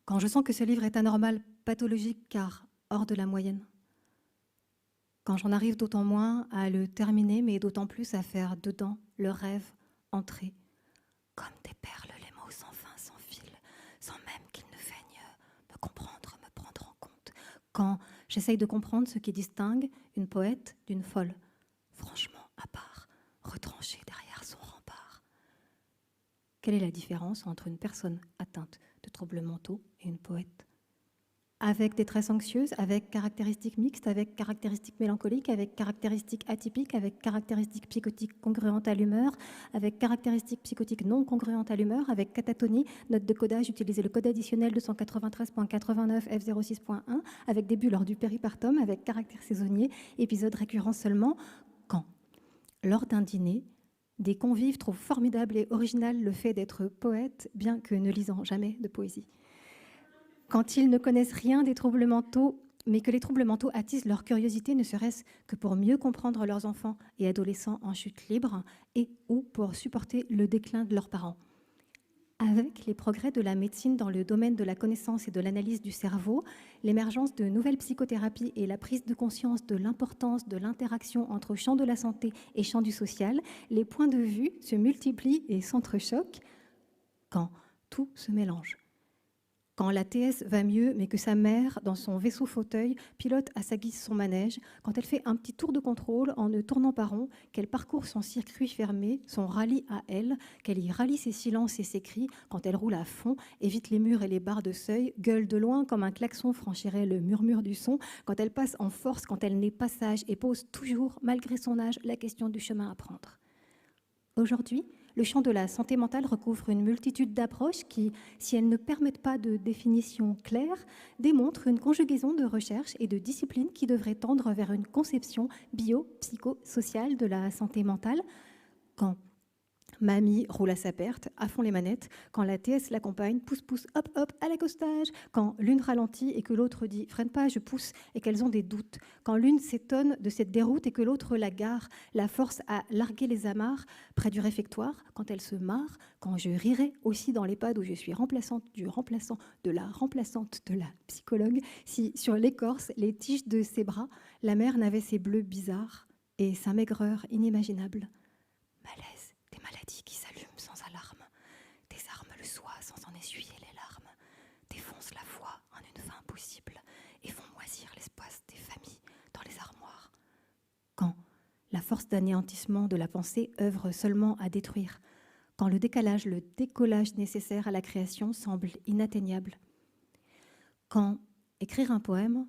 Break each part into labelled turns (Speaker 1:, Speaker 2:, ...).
Speaker 1: Quand je sens que ce livre est anormal, pathologique, car hors de la moyenne. Quand j'en arrive d'autant moins à le terminer, mais d'autant plus à faire dedans le rêve entrer. Comme des perles, les mots sans fin, sans fil, sans même qu'ils ne feignent me comprendre, me prendre en compte. Quand j'essaye de comprendre ce qui distingue une poète d'une folle, franchement à part, retranchée derrière son rempart. Quelle est la différence entre une personne atteinte de troubles mentaux et une poète ? Avec détresse anxieuse, avec caractéristiques mixtes, avec caractéristiques mélancoliques, avec caractéristiques atypiques, avec caractéristiques psychotiques congruentes à l'humeur, avec caractéristiques psychotiques non congruentes à l'humeur, avec catatonie, note de codage, utiliser le code additionnel 293.89 F06.1, avec début lors du péripartum, avec caractère saisonnier, épisode récurrent seulement, quand, lors d'un dîner, des convives trouvent formidable et original le fait d'être poète, bien que ne lisant jamais de poésie. Quand ils ne connaissent rien des troubles mentaux, mais que les troubles mentaux attisent leur curiosité, ne serait-ce que pour mieux comprendre leurs enfants et adolescents en chute libre et ou pour supporter le déclin de leurs parents. Avec les progrès de la médecine dans le domaine de la connaissance et de l'analyse du cerveau, l'émergence de nouvelles psychothérapies et la prise de conscience de l'importance de l'interaction entre champ de la santé et champ du social, les points de vue se multiplient et s'entrechoquent quand tout se mélange. Quand la TS va mieux, mais que sa mère, dans son vaisseau fauteuil, pilote à sa guise son manège, quand elle fait un petit tour de contrôle en ne tournant pas rond, qu'elle parcourt son circuit fermé, son rallye à elle, qu'elle y rallie ses silences et ses cris, quand elle roule à fond, évite les murs et les barres de seuil, gueule de loin comme un klaxon franchirait le murmure du son, quand elle passe en force, quand elle n'est pas sage et pose toujours, malgré son âge, la question du chemin à prendre. Aujourd'hui, le champ de la santé mentale recouvre une multitude d'approches qui, si elles ne permettent pas de définition claire, démontrent une conjugaison de recherches et de disciplines qui devraient tendre vers une conception bio-psychosociale de la santé mentale. Quand mamie roule à sa perte, à fond les manettes, quand la TS l'accompagne, pousse, pousse, hop, hop, à l'accostage, quand l'une ralentit et que l'autre dit freine pas, je pousse, et qu'elles ont des doutes, quand l'une s'étonne de cette déroute et que l'autre la gare, la force à larguer les amarres près du réfectoire, quand elle se marre, quand je rirai aussi dans l'EHPAD où je suis remplaçante du remplaçant de la remplaçante de la psychologue, si sur l'écorce, les tiges de ses bras, la mère n'avait ses bleus bizarres et sa maigreur inimaginable. Malaise. Des maladies qui s'allument sans alarme, désarment le soi sans en essuyer les larmes, défoncent la foi en une fin possible et font moisir l'espace des familles dans les armoires. Quand la force d'anéantissement de la pensée œuvre seulement à détruire, quand le décalage, le décollage nécessaire à la création semble inatteignable, quand écrire un poème,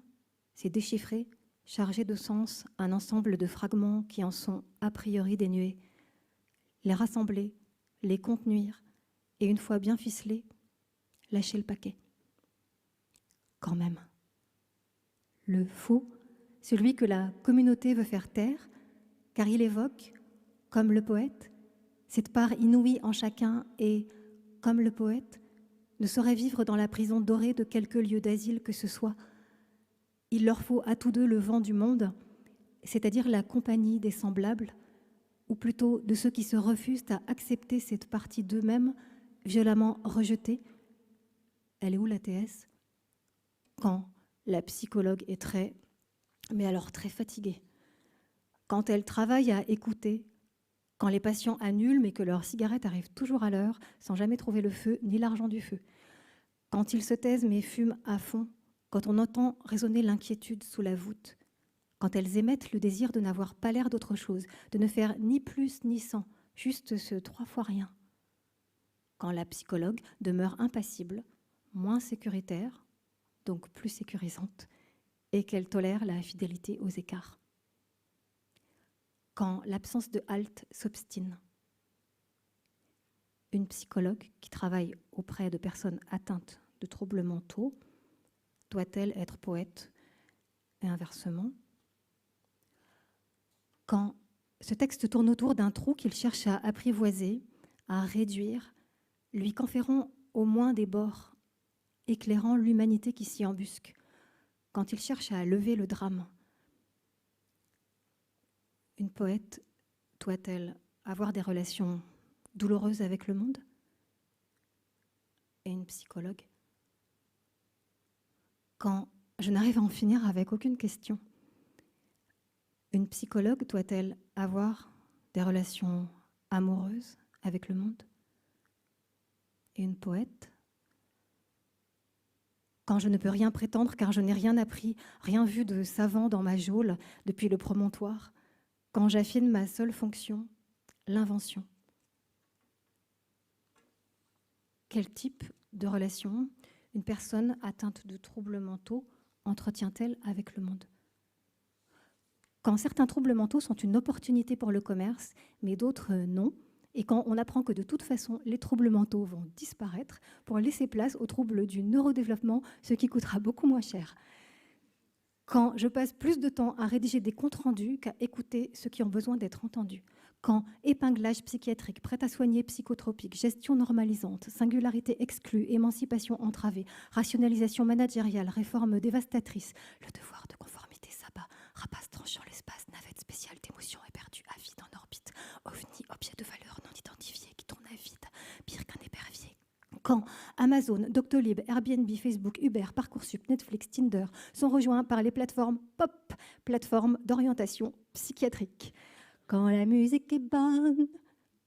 Speaker 1: c'est déchiffrer, charger de sens un ensemble de fragments qui en sont a priori dénués, les rassembler, les contenir, et une fois bien ficelés, lâcher le paquet. Quand même. Le faux, celui que la communauté veut faire taire, car il évoque, comme le poète, cette part inouïe en chacun et, comme le poète, ne saurait vivre dans la prison dorée de quelque lieu d'asile que ce soit. Il leur faut à tous deux le vent du monde, c'est-à-dire la compagnie des semblables, ou plutôt de ceux qui se refusent à accepter cette partie d'eux-mêmes violemment rejetée. Elle est où la TS ? Quand la psychologue est mais alors très fatiguée. Quand elle travaille à écouter, quand les patients annulent mais que leur cigarette arrive toujours à l'heure sans jamais trouver le feu ni l'argent du feu. Quand ils se taisent mais fument à fond, quand on entend résonner l'inquiétude sous la voûte, quand elles émettent le désir de n'avoir pas l'air d'autre chose, de ne faire ni plus ni sans, juste ce 3 fois rien. Quand la psychologue demeure impassible, moins sécuritaire, donc plus sécurisante, et qu'elle tolère la fidélité aux écarts. Quand l'absence de halte s'obstine. Une psychologue qui travaille auprès de personnes atteintes de troubles mentaux doit-elle être poète et inversement ? Quand ce texte tourne autour d'un trou qu'il cherche à apprivoiser, à réduire, lui conférant au moins des bords, éclairant l'humanité qui s'y embusque, quand il cherche à lever le drame. Une poète doit-elle avoir des relations douloureuses avec le monde ? Et une psychologue quand je n'arrive à en finir avec aucune question. Une psychologue doit-elle avoir des relations amoureuses avec le monde? Et une poète? Quand je ne peux rien prétendre car je n'ai rien appris, rien vu de savant dans ma geôle depuis le promontoire, quand j'affine ma seule fonction, l'invention. Quel type de relation une personne atteinte de troubles mentaux entretient-elle avec le monde? Quand certains troubles mentaux sont une opportunité pour le commerce, mais d'autres non, et quand on apprend que de toute façon, les troubles mentaux vont disparaître pour laisser place aux troubles du neurodéveloppement, ce qui coûtera beaucoup moins cher. Quand je passe plus de temps à rédiger des comptes rendus qu'à écouter ceux qui ont besoin d'être entendus. Quand épinglage psychiatrique, prêt à soigner psychotropique, gestion normalisante, singularité exclue, émancipation entravée, rationalisation managériale, réforme dévastatrice, le devoir de conformité s'abat, rapace tranchant l'espace, navette spéciale d'émotions éperdues à vide en orbite, ovni, objet de valeur non identifié qui tourne à vide, pire qu'un épervier. Quand Amazon, Doctolib, Airbnb, Facebook, Uber, Parcoursup, Netflix, Tinder sont rejoints par les plateformes pop, plateformes d'orientation psychiatrique. Quand la musique est bonne,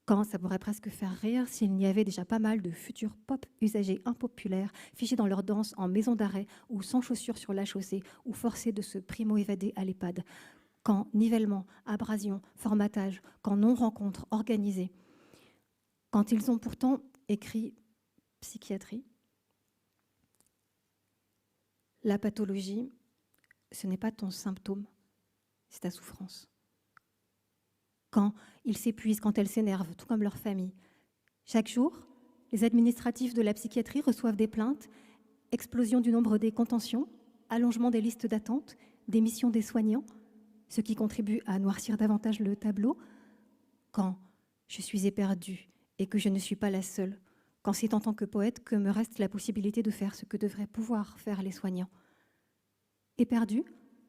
Speaker 1: quand ça pourrait presque faire rire s'il n'y avait déjà pas mal de futurs pop usagers impopulaires fichés dans leur danse en maison d'arrêt ou sans chaussures sur la chaussée ou forcés de se primo-évader à l'EHPAD. Quand nivellement, abrasion, formatage, quand non-rencontre organisée. Quand ils ont pourtant écrit psychiatrie. La pathologie, ce n'est pas ton symptôme, c'est ta souffrance. Quand ils s'épuisent, quand elles s'énervent, tout comme leur famille. Chaque jour, les administratifs de la psychiatrie reçoivent des plaintes, explosion du nombre des contentions, allongement des listes d'attente, démission des soignants, ce qui contribue à noircir davantage le tableau. Quand je suis éperdue et que je ne suis pas la seule, quand c'est en tant que poète que me reste la possibilité de faire ce que devraient pouvoir faire les soignants. Éperdu,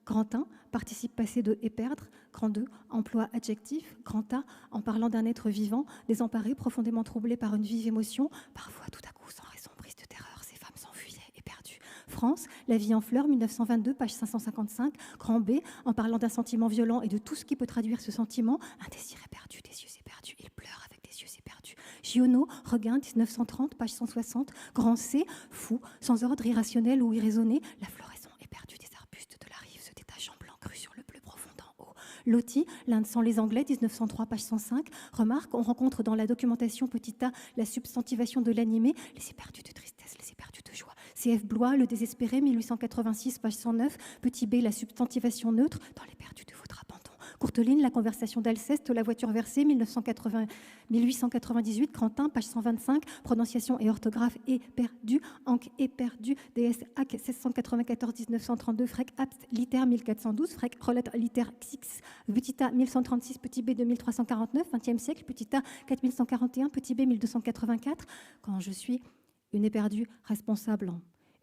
Speaker 1: grand 1, participe passé de éperdre, grand 2, emploi adjectif, grand A, en parlant d'un être vivant, désemparé, profondément troublé par une vive émotion, parfois tout à coup sans raison, prise de terreur, ces femmes s'enfuyaient, éperdues. France, La vie en fleurs, 1922, page 555, grand B, en parlant d'un sentiment violent et de tout ce qui peut traduire ce sentiment, un désir éperdu, des yeux éperdus, il pleure avec des yeux éperdus. Giono, Regain, 1930, page 160, grand C, fou, sans ordre irrationnel ou irraisonné, la floraison éperdue des arbustes de la rive se détachant blanc cru sur le bleu profond d'en haut. Loti, L'Inde sans les Anglais, 1903, page 105, remarque, on rencontre dans la documentation petit a la substantivation de l'animé, les éperdus de tristesse, les éperdus de joie. C.F. Blois, Le désespéré, 1886, page 109, petit b, la substantivation neutre, dans l'éperdus de votre abandon. Courteline, La conversation d'Alceste, La voiture versée, 1898, Crantin, page 125, prononciation et orthographe éperdu, Ankh éperdu, DS AC 1694-1932, Frec Abst, Liter 1412, Frec Relate Liter Xix, petit a 1136, petit b 2349, 20e siècle, petit a 4141, petit b 1284, quand je suis une éperdue responsable,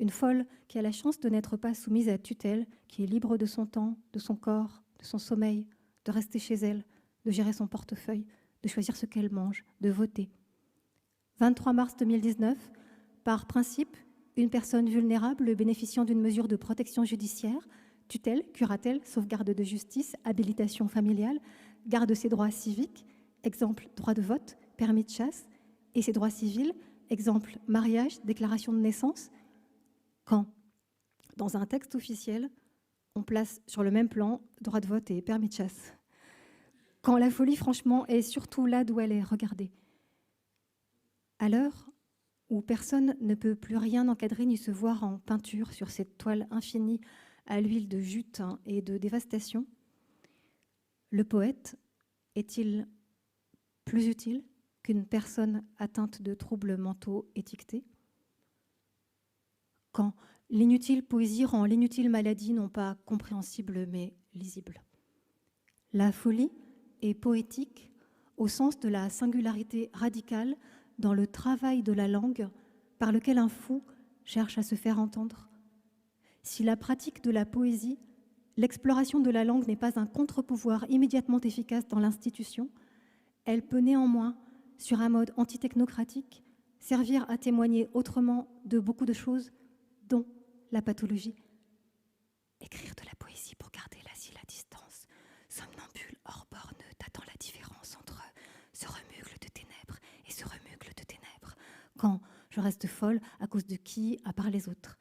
Speaker 1: une folle qui a la chance de n'être pas soumise à tutelle, qui est libre de son temps, de son corps, de son sommeil, de rester chez elle, de gérer son portefeuille, de choisir ce qu'elle mange, de voter. 23 mars 2019, par principe, une personne vulnérable bénéficiant d'une mesure de protection judiciaire, tutelle, curatelle, sauvegarde de justice, habilitation familiale, garde ses droits civiques, exemple droit de vote, permis de chasse, et ses droits civils, exemple mariage, déclaration de naissance, quand, dans un texte officiel, on place sur le même plan droit de vote et permis de chasse. Quand la folie, franchement, est surtout là d'où elle est regardée. À l'heure où personne ne peut plus rien encadrer ni se voir en peinture sur cette toile infinie à l'huile de jute et de dévastation, le poète est-il plus utile qu'une personne atteinte de troubles mentaux étiquetés? Quand l'inutile poésie rend l'inutile maladie non pas compréhensible mais lisible. La folie est poétique au sens de la singularité radicale dans le travail de la langue par lequel un fou cherche à se faire entendre. Si la pratique de la poésie, l'exploration de la langue n'est pas un contre-pouvoir immédiatement efficace dans l'institution, elle peut néanmoins, sur un mode antitechnocratique, servir à témoigner autrement de beaucoup de choses, dont la pathologie Écrire de la poésie pour garder l'asile à distance, somnambule hors borne, tâtant la différence entre ce remugle de ténèbres et ce remugle de ténèbres. Quand je reste folle, à cause de qui, à part les autres?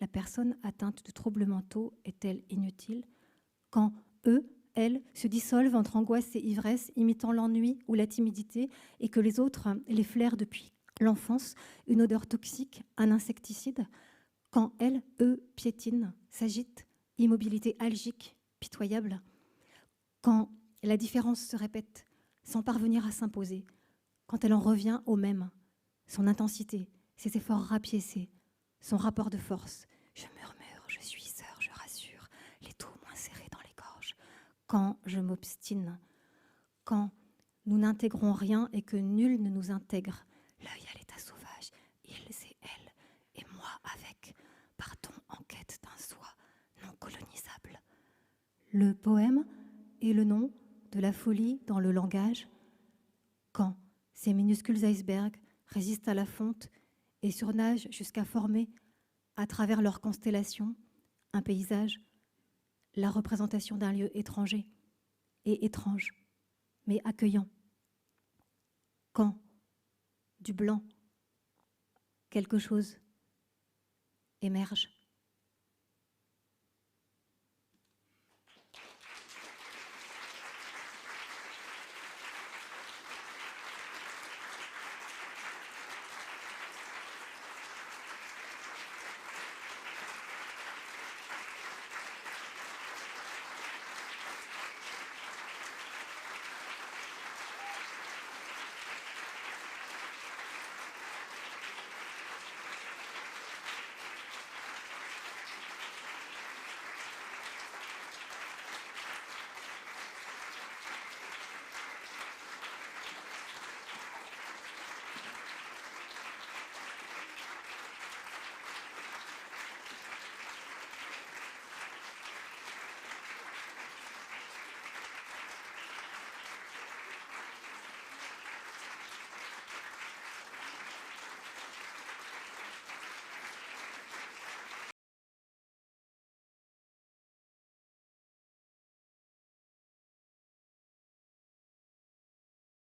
Speaker 1: La personne atteinte de troubles mentaux est-elle inutile? Quand eux, elles, se dissolvent entre angoisse et ivresse, imitant l'ennui ou la timidité, et que les autres les flairent depuis l'enfance, une odeur toxique, un insecticide? Quand elles, eux, piétinent, s'agitent, immobilité algique, pitoyable? Quand la différence se répète sans parvenir à s'imposer, quand elle en revient au même, son intensité, ses efforts rapiécés, son rapport de force, je murmure, je suis sœur, je rassure, les dos moins serrés dans les gorges. Quand je m'obstine, quand nous n'intégrons rien et que nul ne nous intègre, l'œil à l'état sauvage, ils et elles, et moi avec, partons en quête d'un soi non colonisable. Le poème est le nom de la folie dans le langage. Quand ces minuscules icebergs résistent à la fonte et surnagent jusqu'à former, à travers leur constellation, un paysage, la représentation d'un lieu étranger et étrange, mais accueillant. Quand, du blanc, quelque chose émerge.